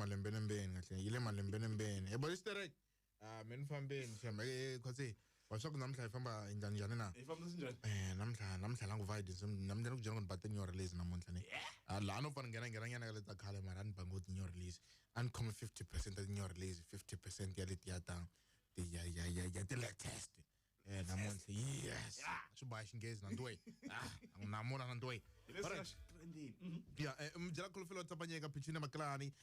malembe nembeni kahle yile malembe nembeni yebo isterek mina mfambeni shamba khosi washo kunamhla ifamba njani na ifamba sinjani namhla la nguvide namhla ukujona ngibate new release namunhla ne la no fana ngena nyana kale takhale mara ni bango new release uncommon 50% of new release 50% ya leti ya ta ya the latest namunhla yes shuba xingezi nandwe namona nandwe yeah mjala kulufelo tabanyeka pichina maklani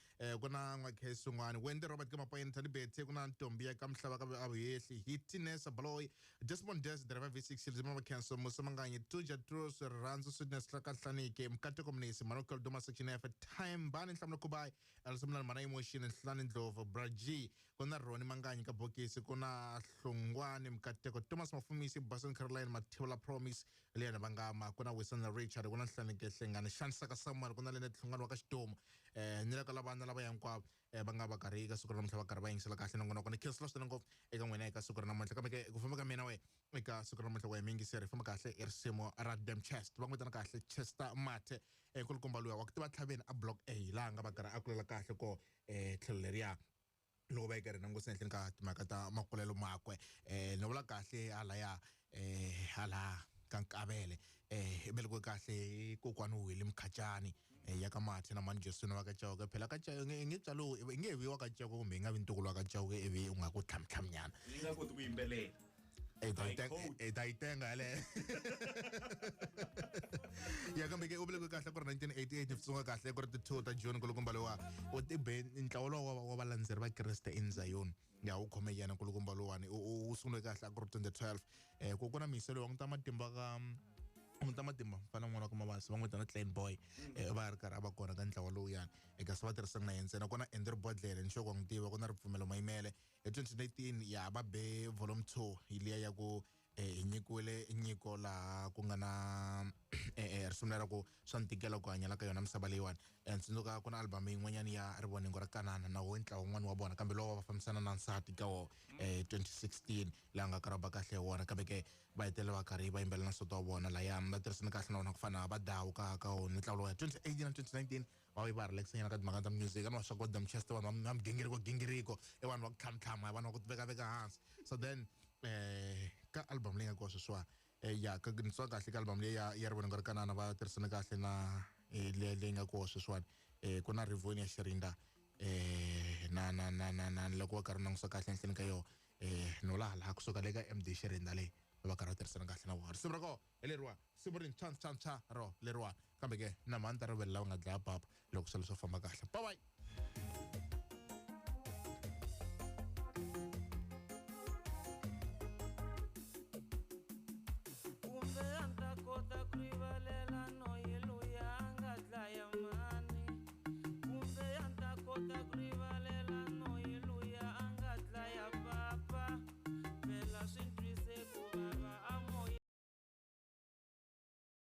kuna ngakheso ngani wende Robert Kamapayen tani bethe kuna ntombi ya kamhlaba kabe abuyehli hitness abloy Desmond Des driver V6 lizima cancel musamanganye tuja trus ranzo sudness lakahlanike mkate communist manokal doma section F time ban nhlamlo kubai alsamla mana emotion nhlani ndlovu braji kuna roni manganye kabokisi kuna hlungwane mkate ko Thomas Mafumisi Bason Caroline Mathiula Promise lena bangama kuna Wilson Richard kuna nhlanike hlengane shansa ka Samuel kuna lena hlungwane wa ka Xitomo nila kala bana laba yankwa bangaba karika sukura namhla bakara bayingisela kahle ngona kona kills lost ngo eka nwena eka sukura namhla kambe ku famba ka mina we eka sukura namhla wa mingi seri famba kahle erisimo radem chest bangwetana kahle chester mate kulukomba luya wakati tlhaveni a block A la nga bakara akulela kahle ko tlheleria lo ba ikere nango senhle ka timaka ta makulelo makwe no vula kahle ala ya hala kankabele beloko kahle kokwani wile mkhatshani ya ka mathe na manje sona wa ka tjauka phela ka tjauka ngitsalo ngewe wa ka tjauka kumbe ngabe intukulo wa ka tjauka ebe ungako thlamthlamnyana ingakho ukuyimbelela Daitenga le ya kambe ke ubele kahle ko 1988 Xitsonga kahle ko the 2 ta June ko lokumbalo wa o tibe inhlawulo wa Valandzeri ba Kreste in Zion ya u khome yena ko lokumbalo wani u sunwe kahle ko 2012 ko kona miselo wa ngita matimba ka matimba fana n'wana kuma basi va n'witana Clean Boy va ri karhi a va kona ka ntlawa lowu yana eka swi va tirhisana na yena ntsena ku na Andrew Bodlele nxoko n'wi tiva ku na ripfumelo mayimele hi 2019 ya va be volume 2 hi liya ya ku nyikiwile nyiko laha ku nga na risumela ra ku swa ntikela ku hanyela ka yona misava leyiwani tsundzuka ku na album yin'wanyana ya rivoningo ra kanana na wo ntlawa wun'wana wa bona kambe lowu va fambisana na nsati ka wo 2016 laha nga karhi va kahle wona kambe ke va hetelela va karhi va yimbelela na nsati wa vona laya va tirhisana kahle na vona ku fana va dawu ka wona ntlawa lowu ya 2018 na 2019 va va relaxanyana ka timhaka ta music na swa ku Chester vanhu va migingiriko vanhu va ku tlhamtlhama vanhu va ku veka hansi so then ka album leyi nga koho sweswiwa ya ka ntswa kahle ka album leyi ya rivoningo ra kanana va tirhisana kahle na leyi nga koho sweswiwani ku na Rivoni ya Xirinda na loko va karhi nangusa kahle enhleni ka yo no laha kusuka le ka MD Xirinda leyi va karhi va tirhisana kahle na vona risimu ra koho hi leriwa simu rini cha ro leriwa kambe ke na mhani ta rivele lava nga dlaya papa loko swilo swo famba kahle bye bye.